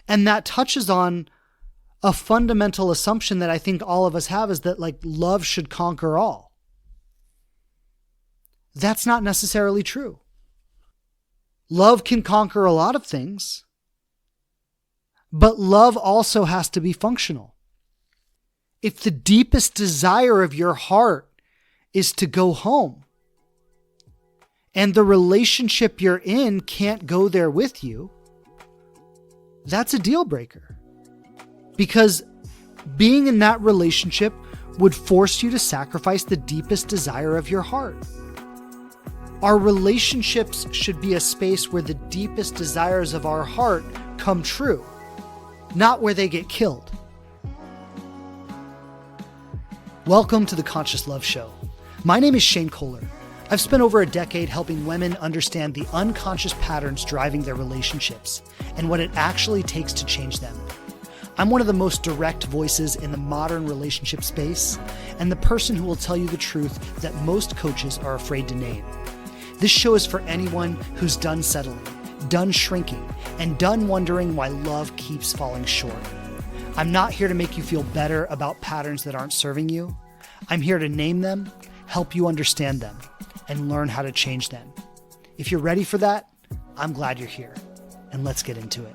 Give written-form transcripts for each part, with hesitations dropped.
And that touches on a fundamental assumption that I think all of us have, is that like love should conquer all. That's not necessarily true. Love can conquer a lot of things, but love also has to be functional. If the deepest desire of your heart is to go home, and the relationship you're in can't go there with you, that's a deal breaker. Because being in that relationship would force you to sacrifice the deepest desire of your heart. Our relationships should be a space where the deepest desires of our heart come true, not where they get killed. Welcome to the Conscious Love Show. My name is Shane Kohler. I've spent over a decade helping women understand the unconscious patterns driving their relationships and what it actually takes to change them. I'm one of the most direct voices in the modern relationship space, and the person who will tell you the truth that most coaches are afraid to name. This show is for anyone who's done settling, done shrinking, and done wondering why love keeps falling short. I'm not here to make you feel better about patterns that aren't serving you. I'm here to name them, help you understand them, and learn how to change them. If you're ready for that, I'm glad you're here, and let's get into it.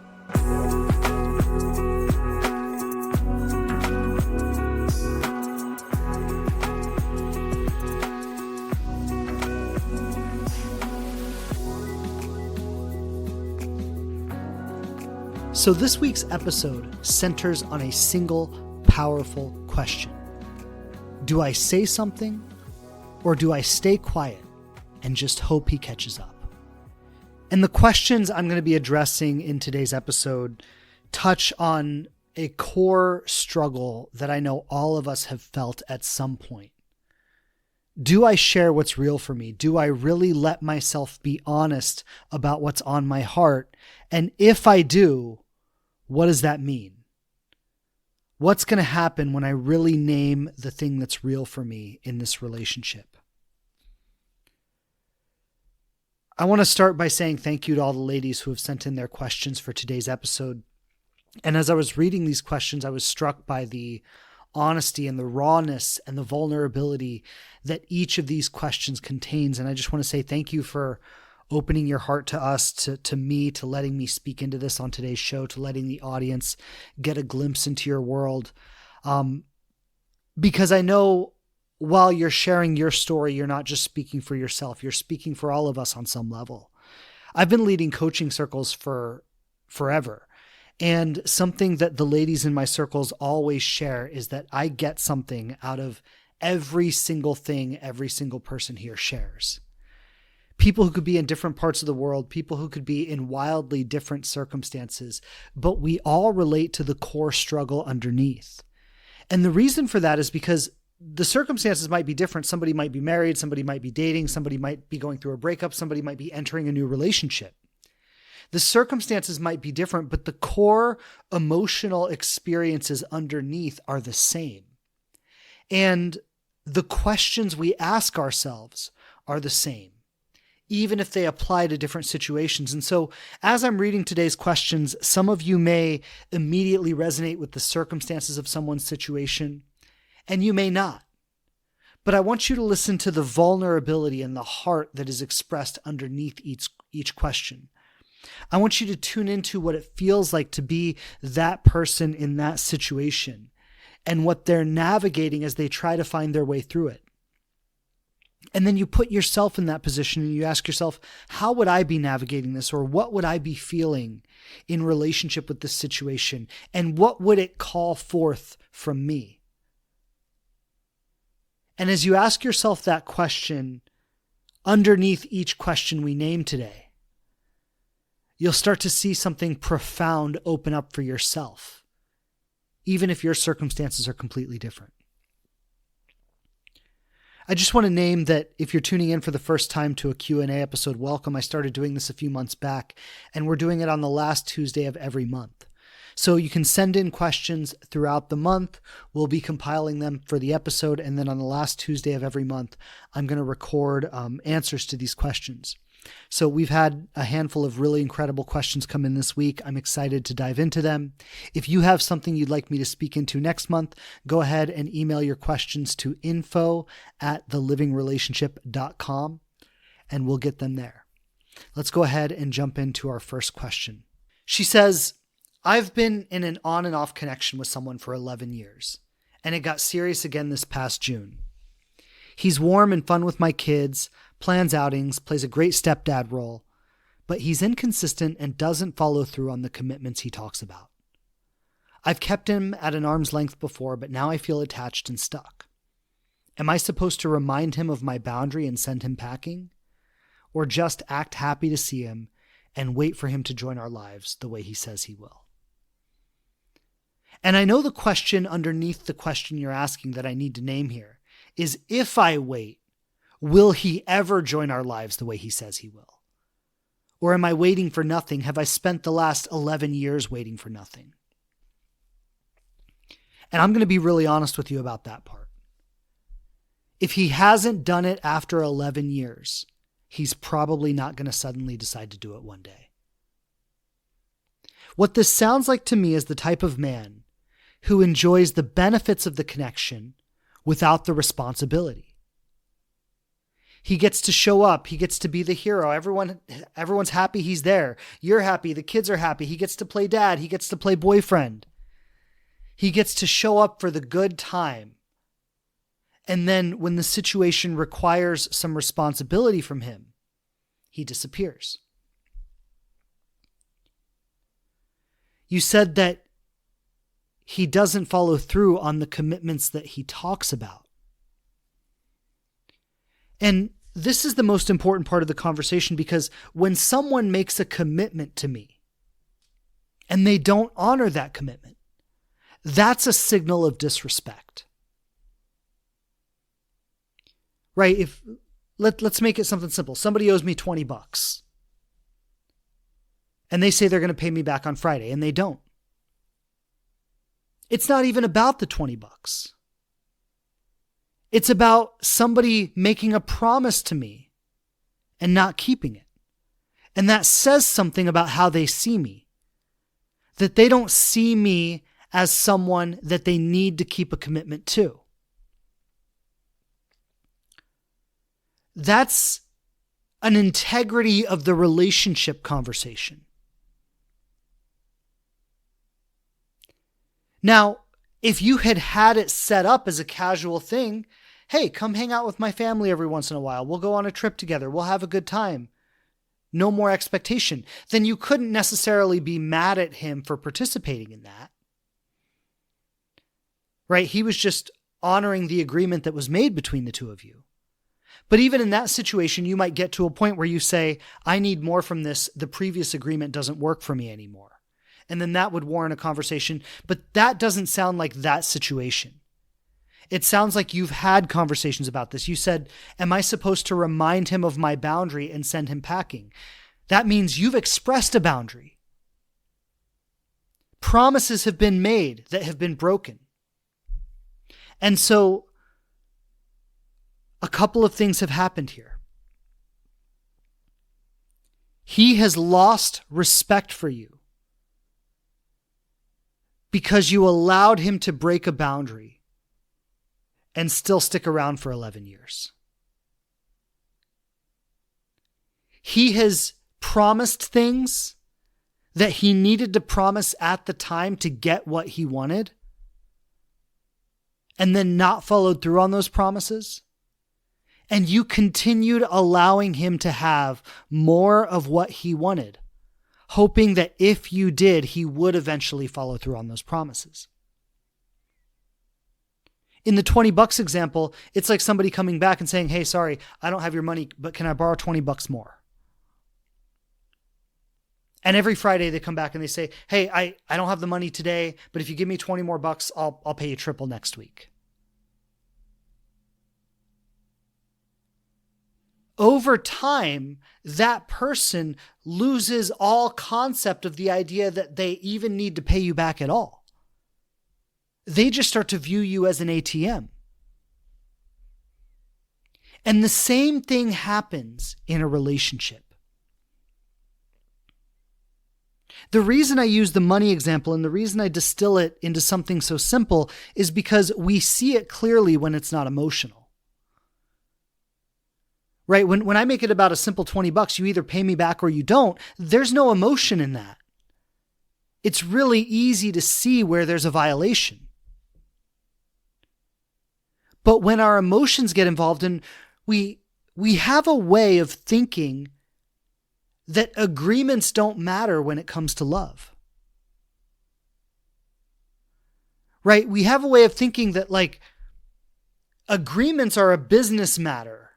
So this week's episode centers on a single powerful question. Do I say something, or do I stay quiet and just hope he catches up? And the questions I'm going to be addressing in today's episode touch on a core struggle that I know all of us have felt at some point. Do I share what's real for me? Do I really let myself be honest about what's on my heart? And if I do, what does that mean? What's going to happen when I really name the thing that's real for me in this relationship? I want to start by saying thank you to all the ladies who have sent in their questions for today's episode. And as I was reading these questions, I was struck by the honesty and the rawness and the vulnerability that each of these questions contains. And I just want to say thank you for opening your heart to us, to me, to letting me speak into this on today's show, to letting the audience get a glimpse into your world. Because I know while you're sharing your story, you're not just speaking for yourself, you're speaking for all of us on some level. I've been leading coaching circles for forever. And something that the ladies in my circles always share is that I get something out of every single thing every single person here shares. People who could be in different parts of the world, people who could be in wildly different circumstances, but we all relate to the core struggle underneath. And the reason for that is because the circumstances might be different. Somebody might be married, somebody might be dating, somebody might be going through a breakup, somebody might be entering a new relationship. The circumstances might be different, but the core emotional experiences underneath are the same. And the questions we ask ourselves are the same, even if they apply to different situations. And so as I'm reading today's questions, some of you may immediately resonate with the circumstances of someone's situation, and you may not. But I want you to listen to the vulnerability and the heart that is expressed underneath each question. I want you to tune into what it feels like to be that person in that situation and what they're navigating as they try to find their way through it. And then you put yourself in that position and you ask yourself, how would I be navigating this? Or what would I be feeling in relationship with this situation? And what would it call forth from me? And as you ask yourself that question, underneath each question we name today, you'll start to see something profound open up for yourself, even if your circumstances are completely different. I just want to name that if you're tuning in for the first time to a Q&A episode, welcome. I started doing this a few months back, and we're doing it on the last Tuesday of every month. So you can send in questions throughout the month. We'll be compiling them for the episode, and then on the last Tuesday of every month, I'm going to record answers to these questions. So we've had a handful of really incredible questions come in this week. I'm excited to dive into them. If you have something you'd like me to speak into next month, go ahead and email your questions to info@thelivingrelationship.com and we'll get them there. Let's go ahead and jump into our first question. She says, I've been in an on and off connection with someone for 11 years, and it got serious again this past June. He's warm and fun with my kids, plans outings, plays a great stepdad role, but he's inconsistent and doesn't follow through on the commitments he talks about. I've kept him at an arm's length before, but now I feel attached and stuck. Am I supposed to remind him of my boundary and send him packing? Or just act happy to see him and wait for him to join our lives the way he says he will? And I know the question underneath the question you're asking that I need to name here is, if I wait, will he ever join our lives the way he says he will? Or am I waiting for nothing? Have I spent the last 11 years waiting for nothing? And I'm going to be really honest with you about that part. If he hasn't done it after 11 years, he's probably not going to suddenly decide to do it one day. What this sounds like to me is the type of man who enjoys the benefits of the connection without the responsibility. He gets to show up. He gets to be the hero. Everyone's happy he's there. You're happy. The kids are happy. He gets to play dad. He gets to play boyfriend. He gets to show up for the good time. And then when the situation requires some responsibility from him, he disappears. You said that he doesn't follow through on the commitments that he talks about. And this is the most important part of the conversation, because when someone makes a commitment to me and they don't honor that commitment, that's a signal of disrespect. Right? Let's make it something simple. Somebody owes me $20 and they say they're going to pay me back on Friday, and they don't. It's not even about the $20. It's about somebody making a promise to me and not keeping it. And that says something about how they see me. That they don't see me as someone that they need to keep a commitment to. That's an integrity of the relationship conversation. Now, if you had it set up as a casual thing, hey, come hang out with my family every once in a while. We'll go on a trip together. We'll have a good time. No more expectation. Then you couldn't necessarily be mad at him for participating in that. Right? He was just honoring the agreement that was made between the two of you. But even in that situation, you might get to a point where you say, I need more from this. The previous agreement doesn't work for me anymore. And then that would warrant a conversation. But that doesn't sound like that situation. It sounds like you've had conversations about this. You said, am I supposed to remind him of my boundary and send him packing? That means you've expressed a boundary. Promises have been made that have been broken. And so a couple of things have happened here. He has lost respect for you because you allowed him to break a boundary and still stick around for 11 years. He has promised things that he needed to promise at the time to get what he wanted, and then not followed through on those promises. And you continued allowing him to have more of what he wanted, hoping that if you did, he would eventually follow through on those promises. In the $20 example, it's like somebody coming back and saying, hey, sorry, I don't have your money, but can I borrow $20 more? And every Friday they come back and they say, hey, I don't have the money today, but if you give me 20 more bucks, I'll pay you triple next week. Over time, that person loses all concept of the idea that they even need to pay you back at all. They just start to view you as an ATM. And the same thing happens in a relationship. The reason I use the money example and the reason I distill it into something so simple is because we see it clearly when it's not emotional. Right? When I make it about a simple $20, you either pay me back or you don't, there's no emotion in that. It's really easy to see where there's a violation. But when our emotions get involved, and we have a way of thinking that agreements don't matter when it comes to love. Right? We have a way of thinking that like agreements are a business matter.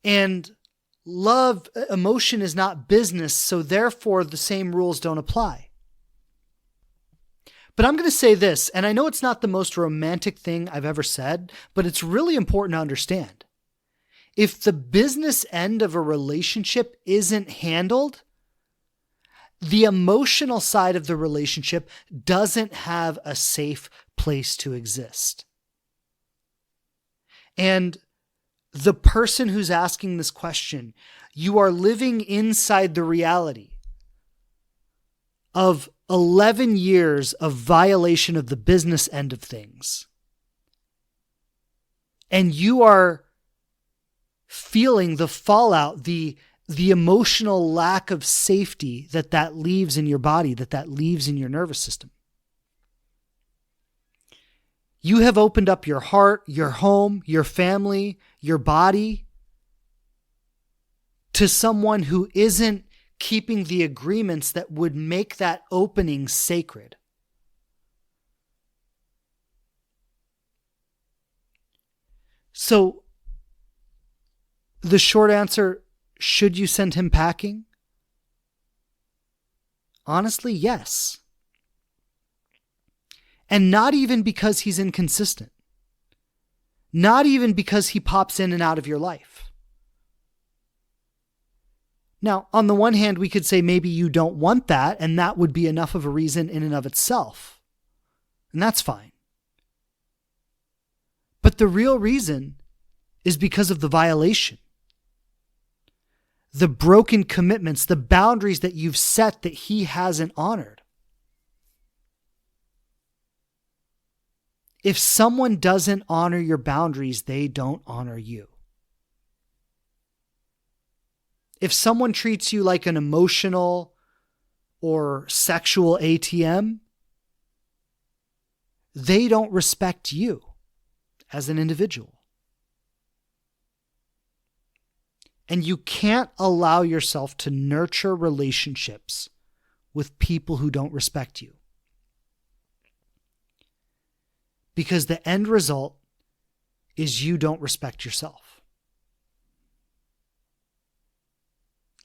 And love, emotion is not business, so therefore the same rules don't apply. But I'm going to say this, and I know it's not the most romantic thing I've ever said, but it's really important to understand. If the business end of a relationship isn't handled, the emotional side of the relationship doesn't have a safe place to exist. And the person who's asking this question, you are living inside the reality of 11 years of violation of the business end of things. And you are feeling the fallout, the emotional lack of safety that leaves in your body, that leaves in your nervous system. You have opened up your heart, your home, your family, your body to someone who isn't keeping the agreements that would make that opening sacred. So, the short answer, should you send him packing? Honestly, yes. And not even because he's inconsistent. Not even because he pops in and out of your life. Now, on the one hand, we could say maybe you don't want that, and that would be enough of a reason in and of itself. And that's fine. But the real reason is because of the violation. The broken commitments, the boundaries that you've set that he hasn't honored. If someone doesn't honor your boundaries, they don't honor you. If someone treats you like an emotional or sexual ATM, they don't respect you as an individual. And you can't allow yourself to nurture relationships with people who don't respect you. Because the end result is you don't respect yourself.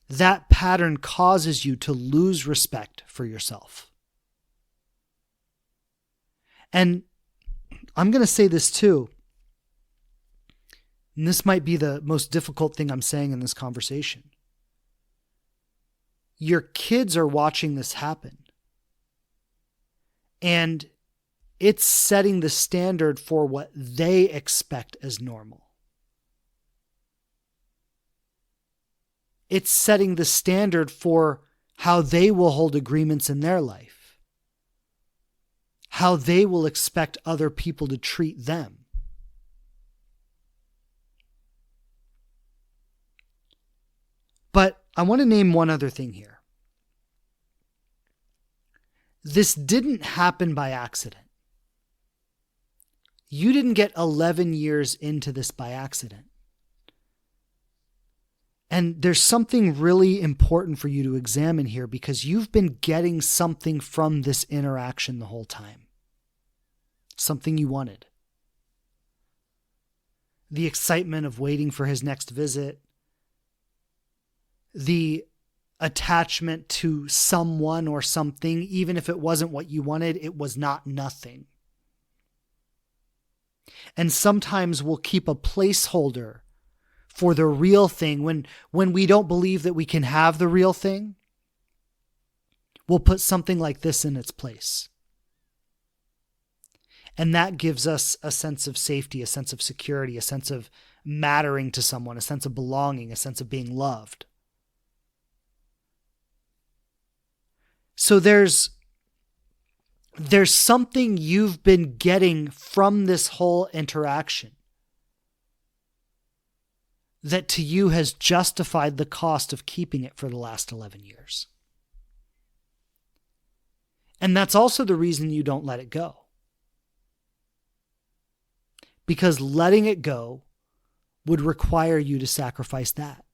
That pattern causes you to lose respect for yourself. And I'm going to say this too. And this might be the most difficult thing I'm saying in this conversation. Your kids are watching this happen. And it's setting the standard for what they expect as normal. It's setting the standard for how they will hold agreements in their life. How they will expect other people to treat them. But I want to name one other thing here. This didn't happen by accident. You didn't get 11 years into this by accident. And there's something really important for you to examine here because you've been getting something from this interaction the whole time. Something you wanted. The excitement of waiting for his next visit. The attachment to someone or something, even if it wasn't what you wanted, it was not nothing. And sometimes we'll keep a placeholder for the real thing. When we don't believe that we can have the real thing, we'll put something like this in its place. And that gives us a sense of safety, a sense of security, a sense of mattering to someone, a sense of belonging, a sense of being loved. So there's something you've been getting from this whole interaction that to you has justified the cost of keeping it for the last 11 years. And that's also the reason you don't let it go. Because letting it go would require you to sacrifice that.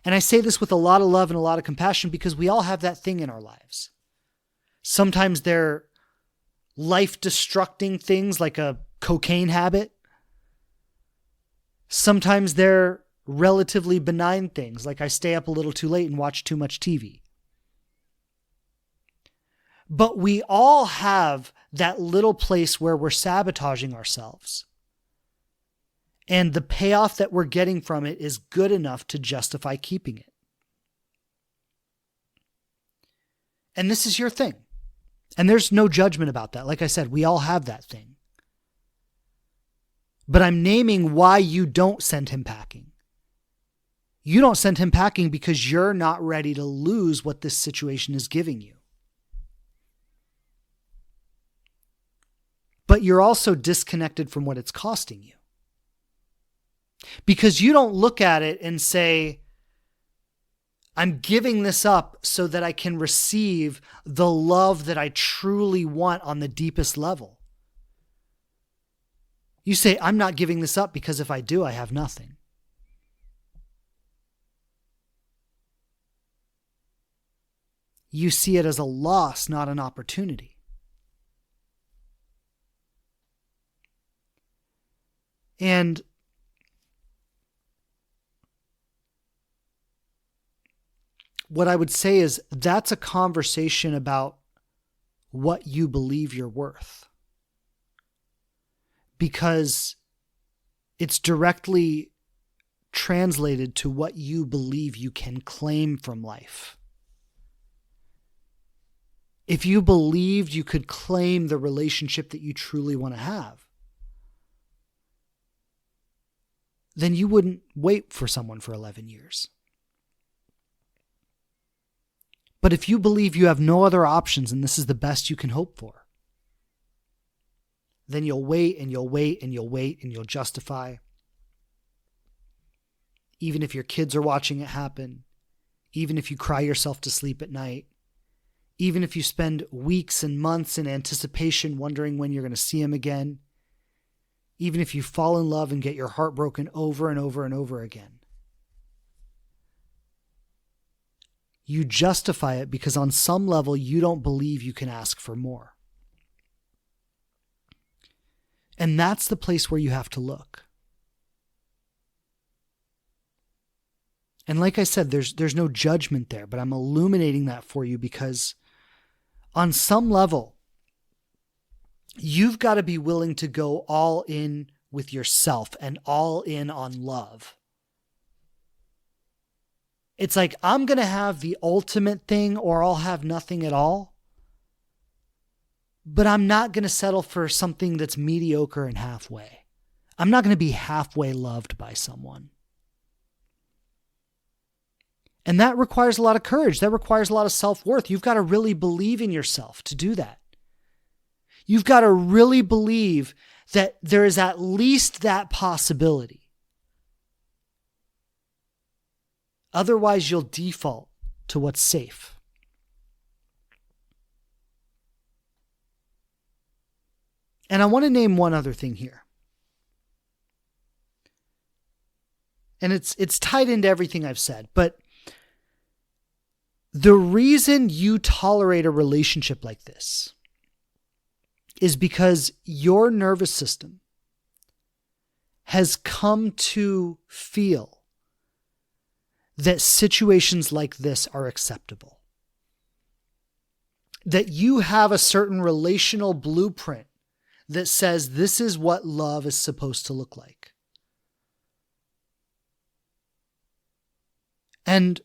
And I say this with a lot of love and a lot of compassion because we all have that thing in our lives. Sometimes they're life-destructing things like a cocaine habit. Sometimes they're relatively benign things like I stay up a little too late and watch too much TV. But we all have that little place where we're sabotaging ourselves. And the payoff that we're getting from it is good enough to justify keeping it. And this is your thing. And there's no judgment about that. Like I said, we all have that thing. But I'm naming why you don't send him packing. You don't send him packing because you're not ready to lose what this situation is giving you. But you're also disconnected from what it's costing you. Because you don't look at it and say, I'm giving this up so that I can receive the love that I truly want on the deepest level. You say, I'm not giving this up because if I do, I have nothing. You see it as a loss, not an opportunity. And what I would say is that's a conversation about what you believe you're worth. Because it's directly translated to what you believe you can claim from life. If you believed you could claim the relationship that you truly want to have, then you wouldn't wait for someone for 11 years. But if you believe you have no other options and this is the best you can hope for, then you'll wait and you'll wait and you'll wait and you'll justify. Even if your kids are watching it happen, even if you cry yourself to sleep at night, even if you spend weeks and months in anticipation wondering when you're going to see him again, even if you fall in love and get your heart broken over and over and over again. You justify it because on some level you don't believe you can ask for more. And that's the place where you have to look. And like I said, there's no judgment there, but I'm illuminating that for you because on some level, you've got to be willing to go all in with yourself and all in on love. It's like, I'm going to have the ultimate thing or I'll have nothing at all. But I'm not going to settle for something that's mediocre and halfway. I'm not going to be halfway loved by someone. And that requires a lot of courage. That requires a lot of self-worth. You've got to really believe in yourself to do that. You've got to really believe that there is at least that possibility. Otherwise, you'll default to what's safe. And I want to name one other thing here. And it's tied into everything I've said, but the reason you tolerate a relationship like this is because your nervous system has come to feel that situations like this are acceptable. That you have a certain relational blueprint that says this is what love is supposed to look like. And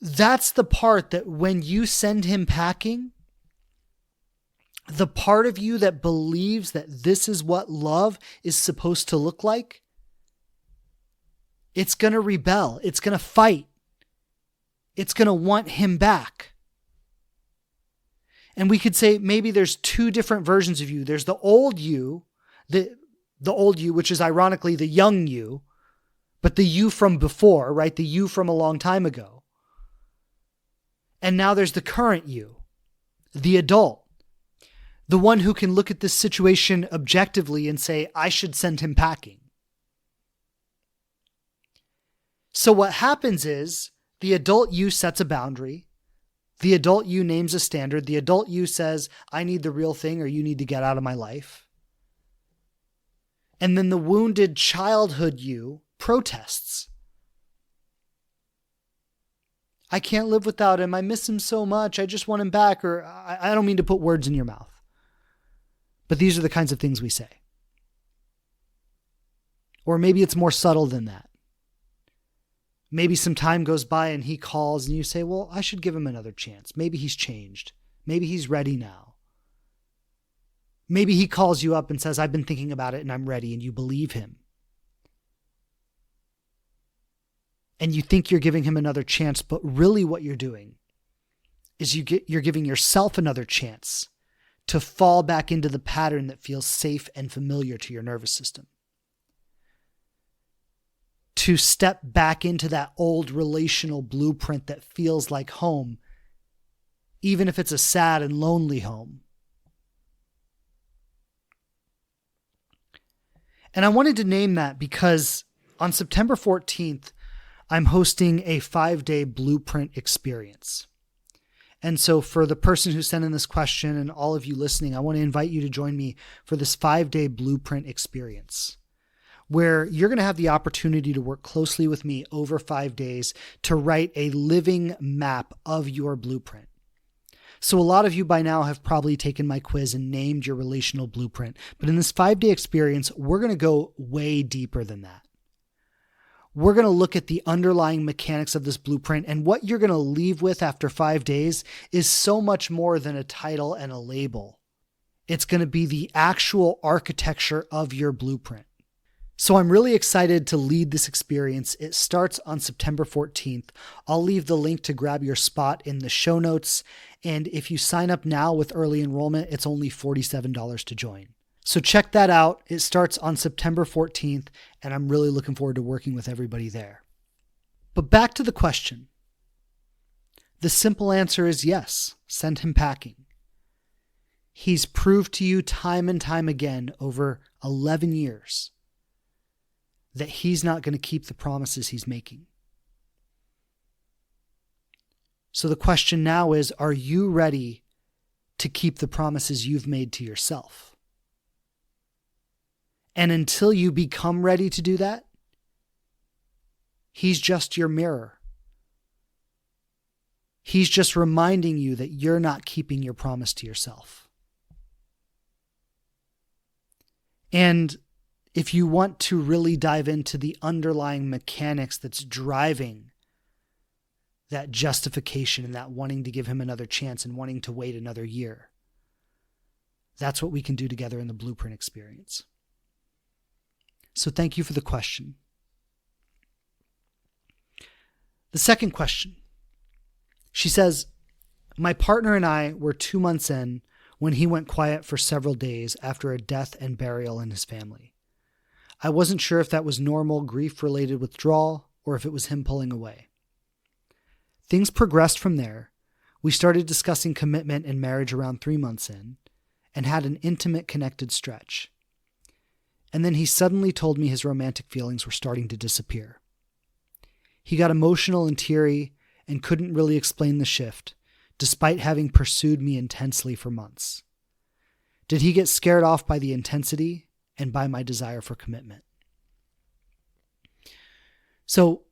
that's the part that when you send him packing, the part of you that believes that this is what love is supposed to look like, it's going to rebel. It's going to fight. it's going to want him back. And we could say maybe there's two different versions of you. There's the old you, the old you, which is ironically the young you, but the you from before, right? The you from a long time ago. And now there's the current you, the adult, the one who can look at this situation objectively and say, I should send him packing. So what happens is the adult you sets a boundary. The adult you names a standard. The adult you says, I need the real thing or you need to get out of my life. And then the wounded childhood you protests. I can't live without him. I miss him so much. I just want him back. Or I don't mean to put words in your mouth. But these are the kinds of things we say. Or maybe it's more subtle than that. Maybe some time goes by and he calls and you say, well, I should give him another chance. Maybe he's changed. Maybe he's ready now. Maybe he calls you up and says, I've been thinking about it and I'm ready, and you believe him. And you think you're giving him another chance, but really what you're doing is you're giving yourself another chance to fall back into the pattern that feels safe and familiar to your nervous system. To step back into that old relational blueprint that feels like home, even if it's a sad and lonely home. And I wanted to name that because on September 14th, I'm hosting a 5-day blueprint experience. And so for the person who sent in this question and all of you listening, I want to invite you to join me for this 5-day blueprint experience, where you're going to have the opportunity to work closely with me over 5 days to write a living map of your blueprint. So a lot of you by now have probably taken my quiz and named your relational blueprint. But in this 5-day experience, we're going to go way deeper than that. We're going to look at the underlying mechanics of this blueprint, and what you're going to leave with after 5 days is so much more than a title and a label. It's going to be the actual architecture of your blueprint. So I'm really excited to lead this experience. It starts on September 14th. I'll leave the link to grab your spot in the show notes. And if you sign up now with early enrollment, it's only $47 to join. So check that out. It starts on September 14th, and I'm really looking forward to working with everybody there. But back to the question. The simple answer is yes, send him packing. He's proved to you time and time again over 11 years that he's not going to keep the promises he's making. So the question now is, are you ready to keep the promises you've made to yourself? And until you become ready to do that, he's just your mirror. He's just reminding you that you're not keeping your promise to yourself. And if you want to really dive into the underlying mechanics that's driving that justification and that wanting to give him another chance and wanting to wait another year, that's what we can do together in the Blueprint experience. So thank you for the question. The second question, she says, my partner and I were 2 months in when he went quiet for several days after a death and burial in his family. I wasn't sure if that was normal grief-related withdrawal or if it was him pulling away. Things progressed from there. We started discussing commitment and marriage around 3 months in and had an intimate connected stretch. And then he suddenly told me his romantic feelings were starting to disappear. He got emotional and teary and couldn't really explain the shift, despite having pursued me intensely for months. Did he get scared off by the intensity and by my desire for commitment? So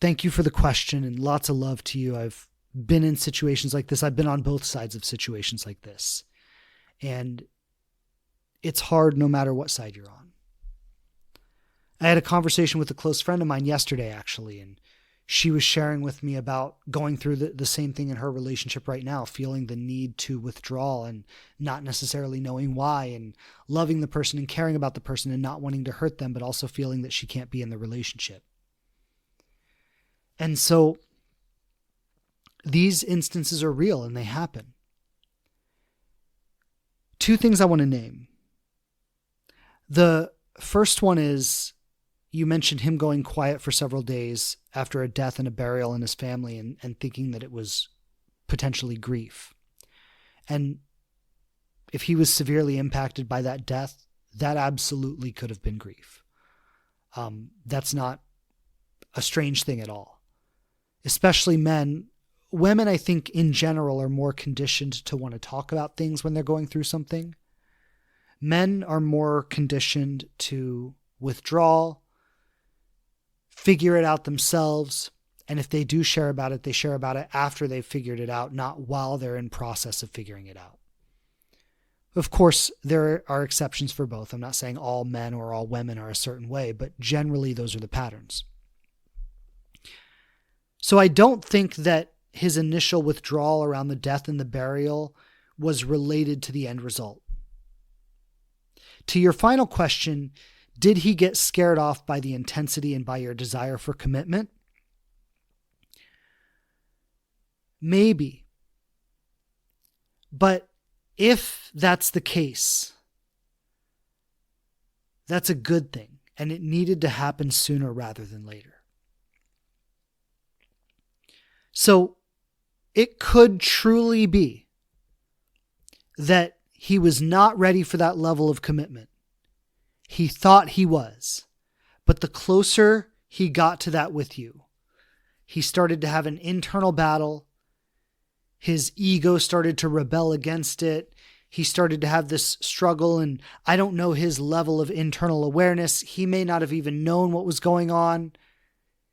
thank you for the question and lots of love to you. I've been in situations like this. I've been on both sides of situations like this. And it's hard no matter what side you're on. I had a conversation with a close friend of mine yesterday, actually, and she was sharing with me about going through the same thing in her relationship right now, feeling the need to withdraw and not necessarily knowing why, and loving the person and caring about the person and not wanting to hurt them, but also feeling that she can't be in the relationship. And so These instances are real and they happen. Two things I want to name. The first one is, you mentioned him going quiet for several days after a death and a burial in his family and thinking that it was potentially grief. And if he was severely impacted by that death, that absolutely could have been grief. That's not a strange thing at all. Especially men. Women, I think, in general, are more conditioned to want to talk about things when they're going through something. Men are more conditioned to withdraw, figure it out themselves, and if they do share about it, they share about it after they've figured it out, not while they're in process of figuring it out. Of course, there are exceptions for both. I'm not saying all men or all women are a certain way, but generally those are the patterns. So I don't think that his initial withdrawal around the death and the burial was related to the end result. To your final question, did he get scared off by the intensity and by your desire for commitment? Maybe. But if that's the case, that's a good thing, and it needed to happen sooner rather than later. So it could truly be that he was not ready for that level of commitment. He thought he was, but the closer he got to that with you, he started to have an internal battle. His ego started to rebel against it. He started to have this struggle, and I don't know his level of internal awareness. He may not have even known what was going on.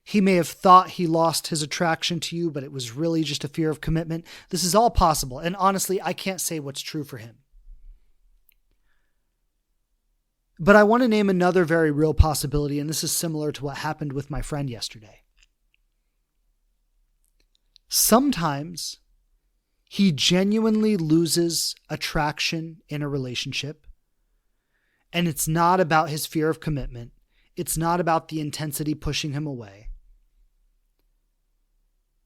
He may have thought he lost his attraction to you, but it was really just a fear of commitment. This is all possible, and honestly, I can't say what's true for him. But I want to name another very real possibility, and this is similar to what happened with my friend yesterday. Sometimes he genuinely loses attraction in a relationship, and it's not about his fear of commitment. It's not about the intensity pushing him away.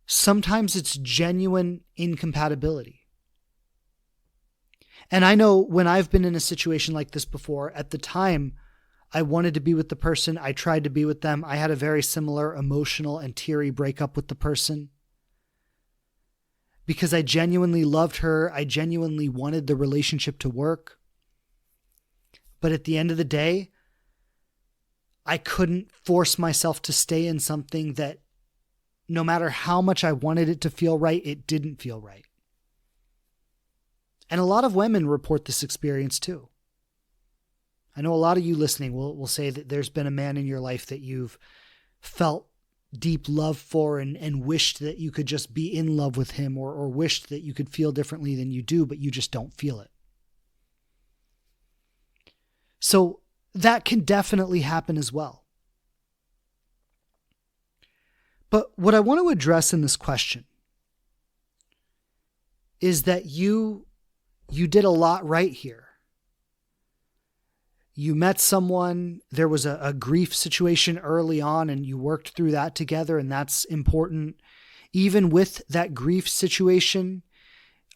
Sometimes it's genuine incompatibility. And I know when I've been in a situation like this before, at the time, I wanted to be with the person. I tried to be with them. I had a very similar emotional and teary breakup with the person because I genuinely loved her. I genuinely wanted the relationship to work. But at the end of the day, I couldn't force myself to stay in something that no matter how much I wanted it to feel right, it didn't feel right. And a lot of women report this experience too. I know a lot of you listening will say that there's been a man in your life that you've felt deep love for and wished that you could just be in love with him or wished that you could feel differently than you do, but you just don't feel it. So that can definitely happen as well. But what I want to address in this question is that you did a lot right here. You met someone, there was a grief situation early on, and you worked through that together, and that's important. Even with that grief situation,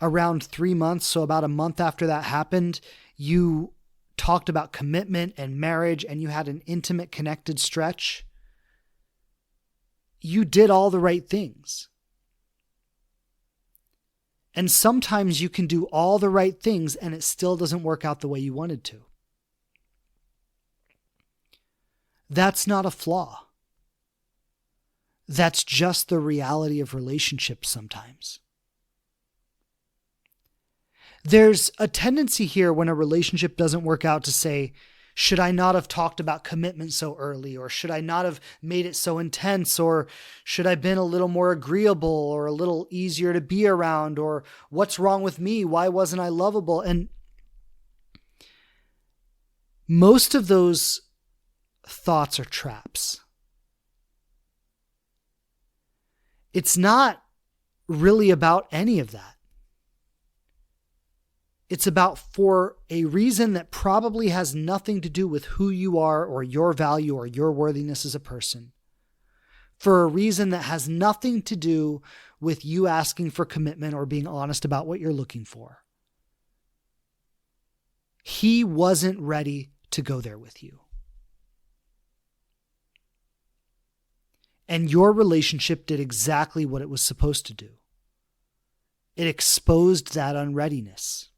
around 3 months, so about a month after that happened, you talked about commitment and marriage, and you had an intimate, connected stretch. You did all the right things. And sometimes you can do all the right things and it still doesn't work out the way you wanted to. That's not a flaw. That's just the reality of relationships sometimes. There's a tendency here when a relationship doesn't work out to say, should I not have talked about commitment so early? Or should I not have made it so intense? Or should I have been a little more agreeable or a little easier to be around? Or what's wrong with me? Why wasn't I lovable? And most of those thoughts are traps. It's not really about any of that. It's about for a reason that probably has nothing to do with who you are or your value or your worthiness as a person. For a reason that has nothing to do with you asking for commitment or being honest about what you're looking for. He wasn't ready to go there with you. And your relationship did exactly what it was supposed to do. It exposed that unreadiness.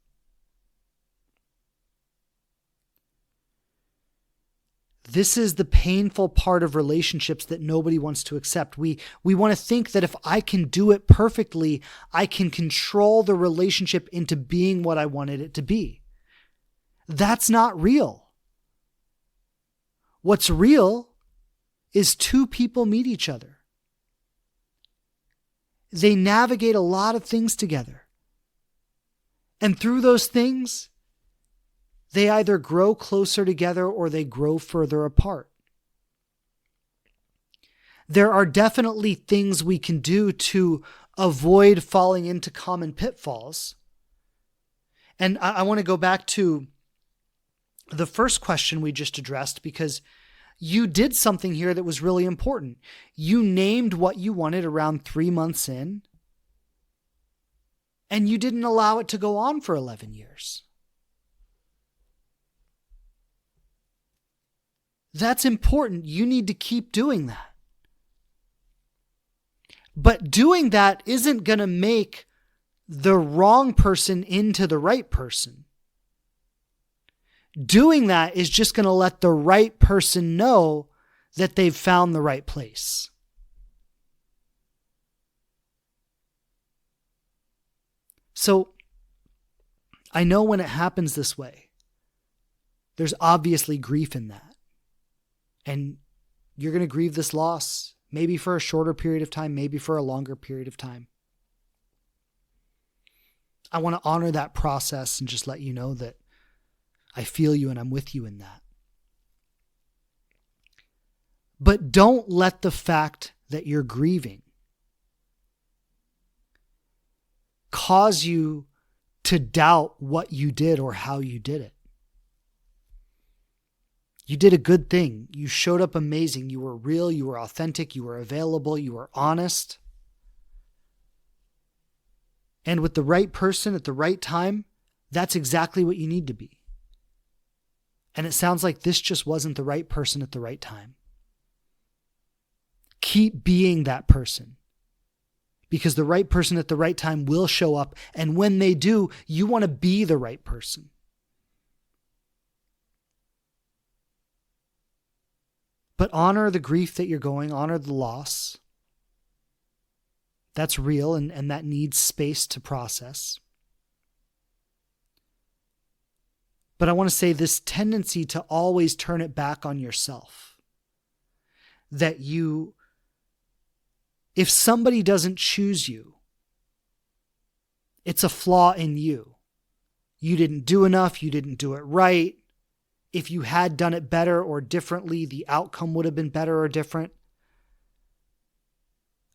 This is the painful part of relationships that nobody wants to accept. We want to think that if I can do it perfectly, I can control the relationship into being what I wanted it to be. That's not real. What's real is two people meet each other. They navigate a lot of things together. And through those things, they either grow closer together or they grow further apart. There are definitely things we can do to avoid falling into common pitfalls. And I want to go back to the first question we just addressed, because you did something here that was really important. You named what you wanted around 3 months in, and you didn't allow it to go on for 11 years. That's important. You need to keep doing that. But doing that isn't going to make the wrong person into the right person. Doing that is just going to let the right person know that they've found the right place. So I know when it happens this way, there's obviously grief in that. And you're going to grieve this loss, maybe for a shorter period of time, maybe for a longer period of time. I want to honor that process and just let you know that I feel you and I'm with you in that. But don't let the fact that you're grieving cause you to doubt what you did or how you did it. You did a good thing. You showed up amazing. You were real. You were authentic. You were available. You were honest. And with the right person at the right time, that's exactly what you need to be. And it sounds like this just wasn't the right person at the right time. Keep being that person, because the right person at the right time will show up. And when they do, you want to be the right person. But honor the grief that you're going, honor the loss. That's real, and that needs space to process. But I want to say this tendency to always turn it back on yourself. That if somebody doesn't choose you, it's a flaw in you. You didn't do enough, you didn't do it right. If you had done it better or differently, the outcome would have been better or different.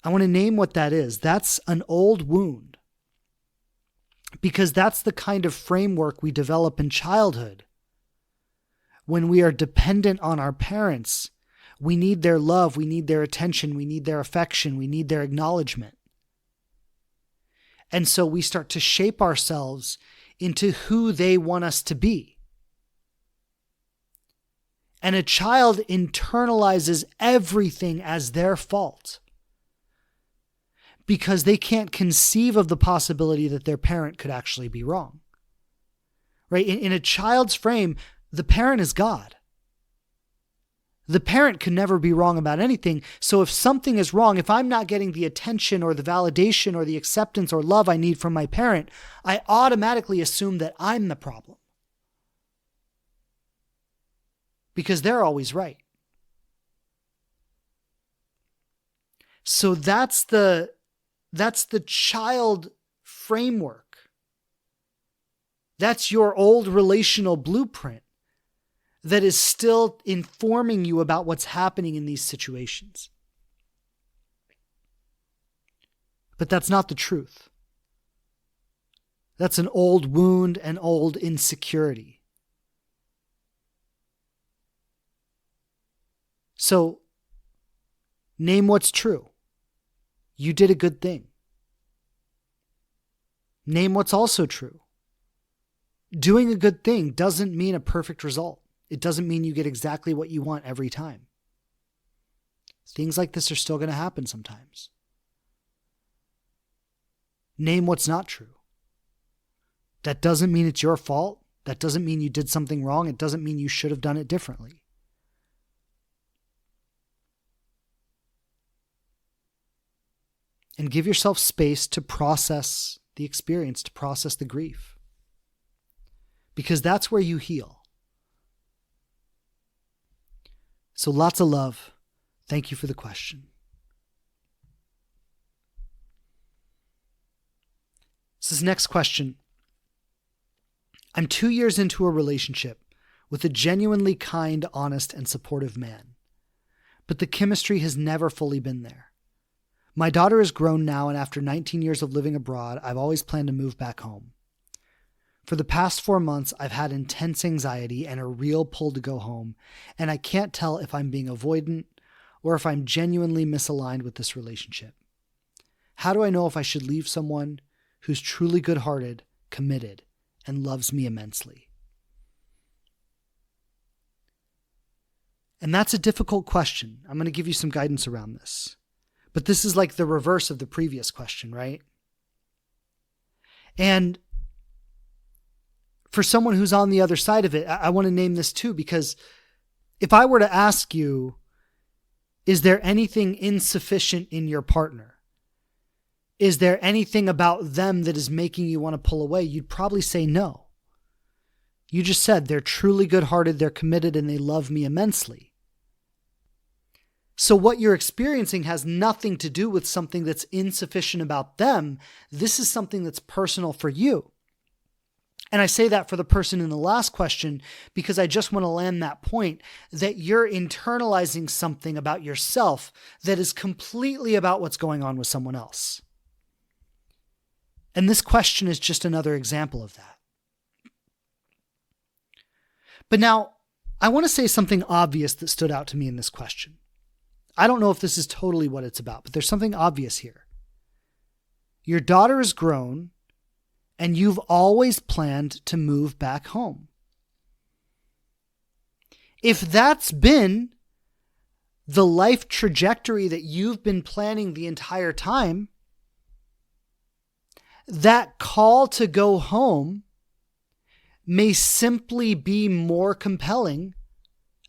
I want to name what that is. That's an old wound. Because that's the kind of framework we develop in childhood. When we are dependent on our parents, we need their love, we need their attention, we need their affection, we need their acknowledgement. And so we start to shape ourselves into who they want us to be. And a child internalizes everything as their fault because they can't conceive of the possibility that their parent could actually be wrong. Right? In a child's frame, the parent is God. The parent can never be wrong about anything. So if something is wrong, if I'm not getting the attention or the validation or the acceptance or love I need from my parent, I automatically assume that I'm the problem. Because they're always right. So that's the child framework. That's your old relational blueprint that is still informing you about what's happening in these situations. But that's not the truth. That's an old wound and old insecurity. So, name what's true. You did a good thing. Name what's also true. Doing a good thing doesn't mean a perfect result. It doesn't mean you get exactly what you want every time. Things like this are still going to happen sometimes. Name what's not true. That doesn't mean it's your fault. That doesn't mean you did something wrong. It doesn't mean you should have done it differently. And give yourself space to process the experience, to process the grief. Because that's where you heal. So lots of love. Thank you for the question. This next question. I'm 2 years into a relationship with a genuinely kind, honest, and supportive man. But the chemistry has never fully been there. My daughter is grown now, and after 19 years of living abroad, I've always planned to move back home. For the past 4 months, I've had intense anxiety and a real pull to go home, and I can't tell if I'm being avoidant or if I'm genuinely misaligned with this relationship. How do I know if I should leave someone who's truly good-hearted, committed, and loves me immensely? And that's a difficult question. I'm going to give you some guidance around this. But this is like the reverse of the previous question, right? And for someone who's on the other side of it, I want to name this too, because if I were to ask you, is there anything insufficient in your partner? Is there anything about them that is making you want to pull away? You'd probably say no. You just said they're truly good-hearted, they're committed, and they love me immensely. So what you're experiencing has nothing to do with something that's insufficient about them. This is something that's personal for you. And I say that for the person in the last question because I just want to land that point that you're internalizing something about yourself that is completely about what's going on with someone else. And this question is just another example of that. But now, I want to say something obvious that stood out to me in this question. I don't know if this is totally what it's about, but there's something obvious here. Your daughter is grown, and you've always planned to move back home. If that's been the life trajectory that you've been planning the entire time, that call to go home may simply be more compelling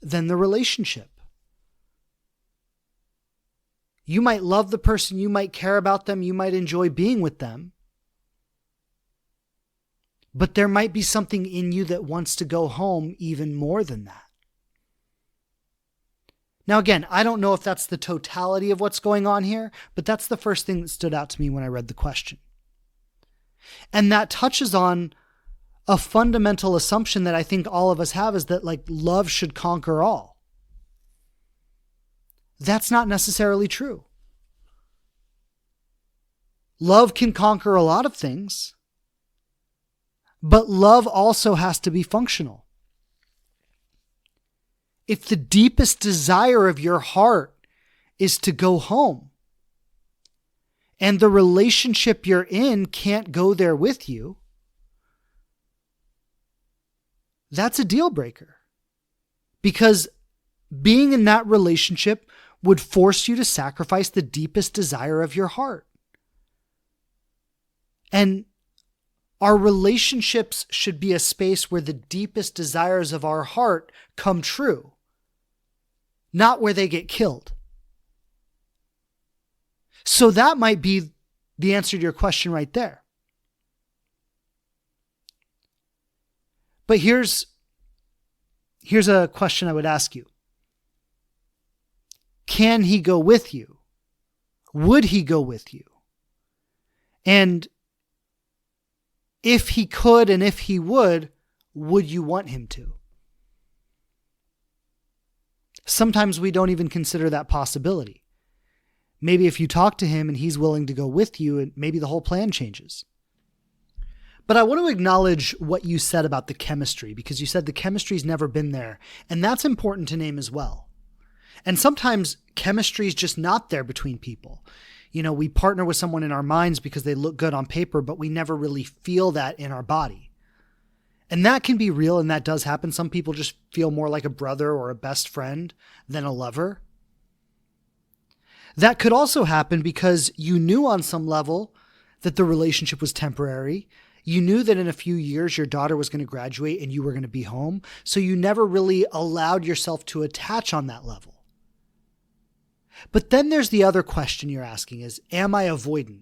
than the relationship. You might love the person, you might care about them, you might enjoy being with them, but there might be something in you that wants to go home even more than that. Now again, I don't know if that's the totality of what's going on here, but that's the first thing that stood out to me when I read the question. And that touches on a fundamental assumption that I think all of us have, is that love should conquer all. That's not necessarily true. Love can conquer a lot of things, but love also has to be functional. If the deepest desire of your heart is to go home, and the relationship you're in can't go there with you, that's a deal breaker. Because being in that relationship would force you to sacrifice the deepest desire of your heart. And our relationships should be a space where the deepest desires of our heart come true, not where they get killed. So that might be the answer to your question right there. But here's a question I would ask you. Can he go with you? Would he go with you? And if he could and if he would you want him to? Sometimes we don't even consider that possibility. Maybe if you talk to him and he's willing to go with you, and maybe the whole plan changes. But I want to acknowledge what you said about the chemistry, because you said the chemistry's never been there, and that's important to name as well. And sometimes chemistry is just not there between people. We partner with someone in our minds because they look good on paper, but we never really feel that in our body. And that can be real, and that does happen. Some people just feel more like a brother or a best friend than a lover. That could also happen because you knew on some level that the relationship was temporary. You knew that in a few years your daughter was going to graduate and you were going to be home. So you never really allowed yourself to attach on that level. But then there's the other question you're asking is, am I avoidant?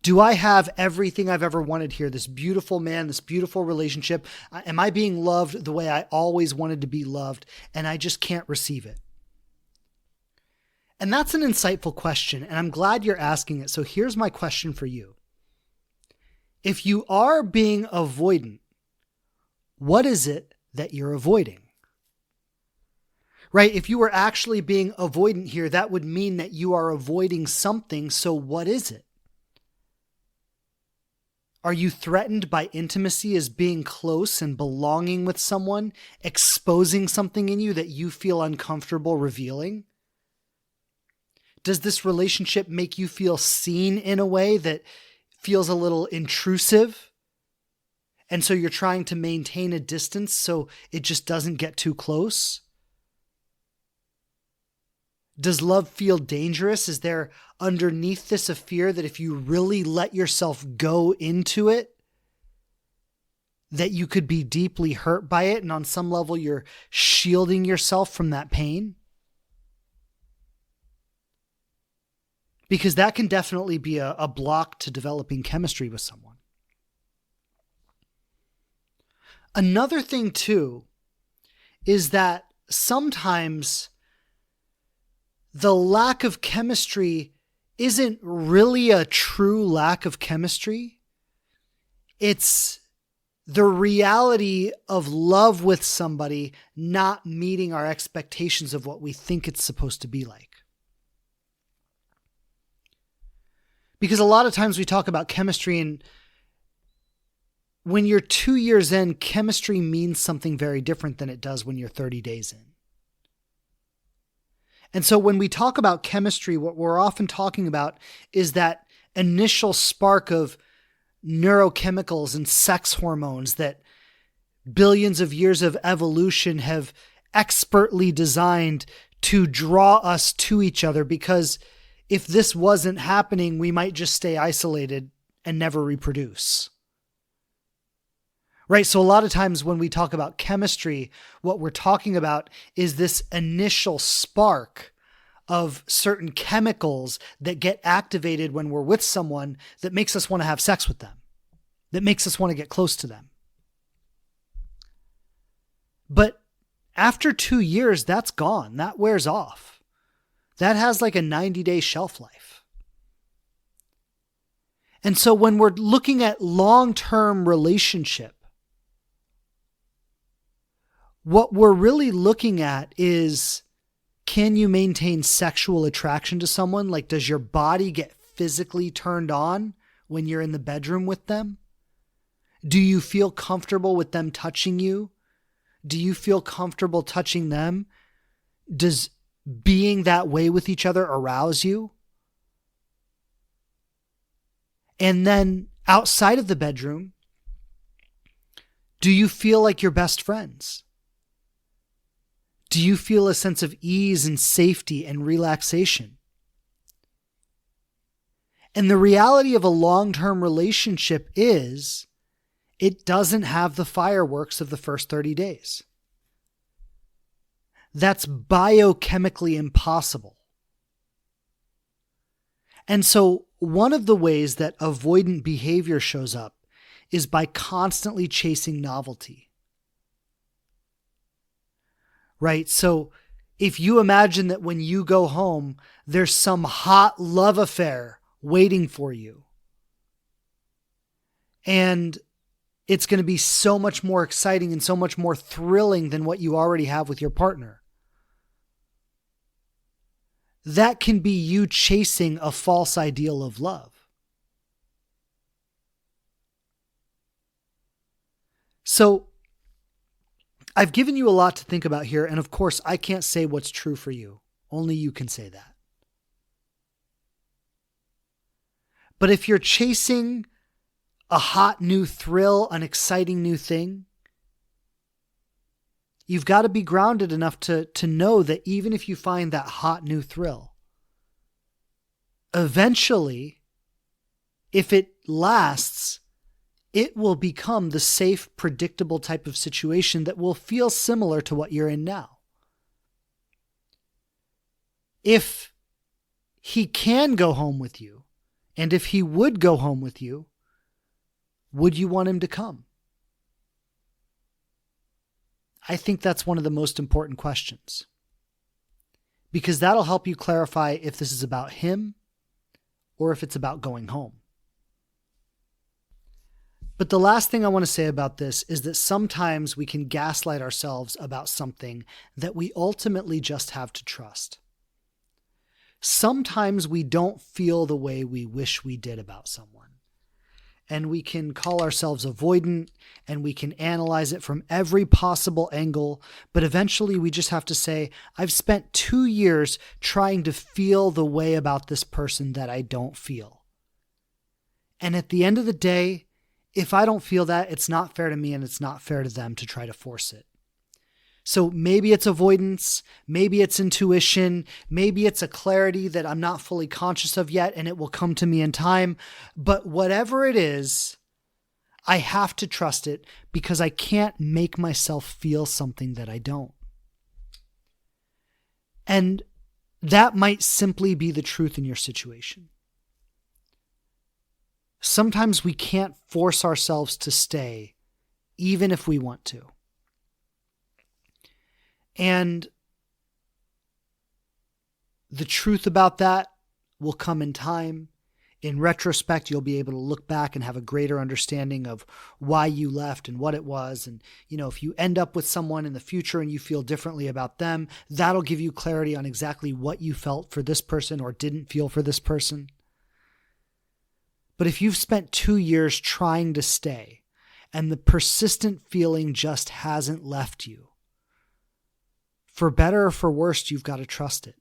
Do I have everything I've ever wanted here? This beautiful man, this beautiful relationship. Am I being loved the way I always wanted to be loved and I just can't receive it? And that's an insightful question, and I'm glad you're asking it. So here's my question for you. If you are being avoidant, what is it that you're avoiding? Right? If you were actually being avoidant here, that would mean that you are avoiding something. So what is it? Are you threatened by intimacy as being close and belonging with someone, exposing something in you that you feel uncomfortable revealing? Does this relationship make you feel seen in a way that feels a little intrusive? And so you're trying to maintain a distance so it just doesn't get too close? Does love feel dangerous? Is there underneath this a fear that if you really let yourself go into it, that you could be deeply hurt by it, and on some level you're shielding yourself from that pain? Because that can definitely be a block to developing chemistry with someone. Another thing too is that sometimes the lack of chemistry isn't really a true lack of chemistry. It's the reality of love with somebody not meeting our expectations of what we think it's supposed to be like. Because a lot of times we talk about chemistry, and when you're 2 years in, chemistry means something very different than it does when you're 30 days in. And so when we talk about chemistry, what we're often talking about is that initial spark of neurochemicals and sex hormones that billions of years of evolution have expertly designed to draw us to each other, because if this wasn't happening, we might just stay isolated and never reproduce. Right? So a lot of times when we talk about chemistry, what we're talking about is this initial spark of certain chemicals that get activated when we're with someone that makes us want to have sex with them, that makes us want to get close to them. But after 2 years, that's gone. That wears off. That has like a 90-day shelf life. And so when we're looking at long-term relationship, what we're really looking at is, can you maintain sexual attraction to someone? Like, does your body get physically turned on when you're in the bedroom with them? Do you feel comfortable with them touching you? Do you feel comfortable touching them? Does being that way with each other arouse you? And then outside of the bedroom, do you feel like you're best friends? Do you feel a sense of ease and safety and relaxation? And the reality of a long-term relationship is it doesn't have the fireworks of the first 30 days. That's biochemically impossible. And so one of the ways that avoidant behavior shows up is by constantly chasing novelty. Right? So if you imagine that when you go home, there's some hot love affair waiting for you, and it's going to be so much more exciting and so much more thrilling than what you already have with your partner. That can be you chasing a false ideal of love. So I've given you a lot to think about here, and of course, I can't say what's true for you. Only you can say that. But if you're chasing a hot new thrill, an exciting new thing, you've got to be grounded enough to know that even if you find that hot new thrill, eventually, if it lasts, it will become the safe, predictable type of situation that will feel similar to what you're in now. If he can go home with you, and if he would go home with you, would you want him to come? I think that's one of the most important questions, because that'll help you clarify if this is about him or if it's about going home. But the last thing I want to say about this is that sometimes we can gaslight ourselves about something that we ultimately just have to trust. Sometimes we don't feel the way we wish we did about someone. And we can call ourselves avoidant, and we can analyze it from every possible angle. But eventually we just have to say, I've spent 2 years trying to feel the way about this person that I don't feel. And at the end of the day, if I don't feel that, it's not fair to me and it's not fair to them to try to force it. So maybe it's avoidance, maybe it's intuition, maybe it's a clarity that I'm not fully conscious of yet and it will come to me in time. But whatever it is, I have to trust it because I can't make myself feel something that I don't. And that might simply be the truth in your situation. Sometimes we can't force ourselves to stay, even if we want to. And the truth about that will come in time. In retrospect, you'll be able to look back and have a greater understanding of why you left and what it was. And, if you end up with someone in the future and you feel differently about them, that'll give you clarity on exactly what you felt for this person or didn't feel for this person. But if you've spent 2 years trying to stay and the persistent feeling just hasn't left you, for better or for worse, you've got to trust it.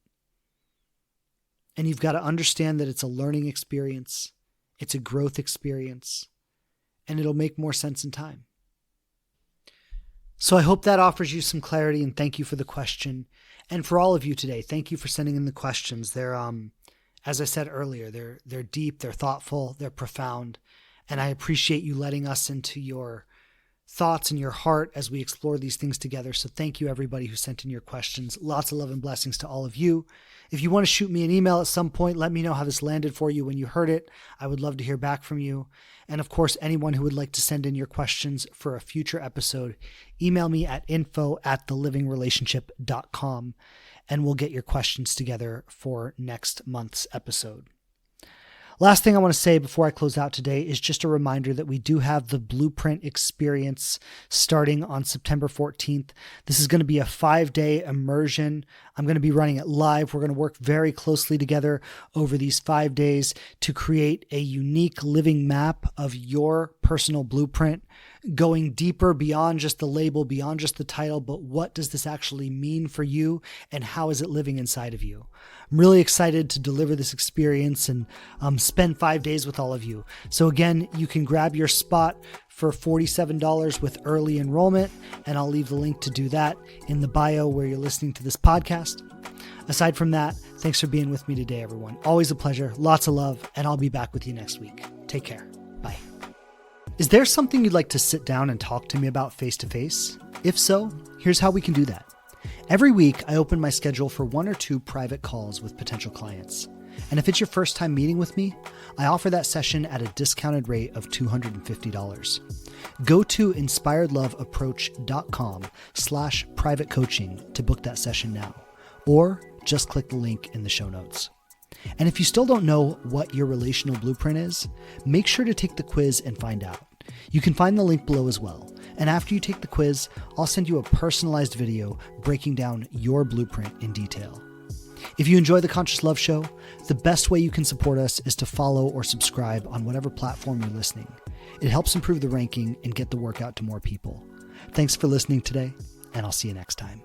And you've got to understand that it's a learning experience, it's a growth experience, and it'll make more sense in time. So I hope that offers you some clarity, and thank you for the question. And for all of you today, thank you for sending in the questions. They're, as I said earlier, they're deep, they're thoughtful, they're profound, and I appreciate you letting us into your thoughts and your heart as we explore these things together. So thank you everybody who sent in your questions. Lots of love and blessings to all of you. If you want to shoot me an email at some point, let me know how this landed for you when you heard it. I would love to hear back from you. And of course, anyone who would like to send in your questions for a future episode, email me at info@thelivingrelationship.com and we'll get your questions together for next month's episode. Last thing I want to say before I close out today is just a reminder that we do have the Blueprint Experience starting on September 14th. This is going to be a 5-day immersion. I'm going to be running it live. We're going to work very closely together over these 5 days to create a unique living map of your personal blueprint, going deeper beyond just the label, beyond just the title, but what does this actually mean for you and how is it living inside of you? I'm really excited to deliver this experience and spend 5 days with all of you. So again, you can grab your spot for $47 with early enrollment, and I'll leave the link to do that in the bio where you're listening to this podcast. Aside from that, thanks for being with me today, everyone. Always a pleasure, lots of love, and I'll be back with you next week. Take care. Bye. Is there something you'd like to sit down and talk to me about face-to-face? If so, here's how we can do that. Every week, I open my schedule for 1 or 2 private calls with potential clients. And if it's your first time meeting with me, I offer that session at a discounted rate of $250. Go to inspiredloveapproach.com/private coaching to book that session now, or just click the link in the show notes. And if you still don't know what your relational blueprint is, make sure to take the quiz and find out. You can find the link below as well. And after you take the quiz, I'll send you a personalized video breaking down your blueprint in detail. If you enjoy the Conscious Love Show, the best way you can support us is to follow or subscribe on whatever platform you're listening. It helps improve the ranking and get the work out to more people. Thanks for listening today, and I'll see you next time.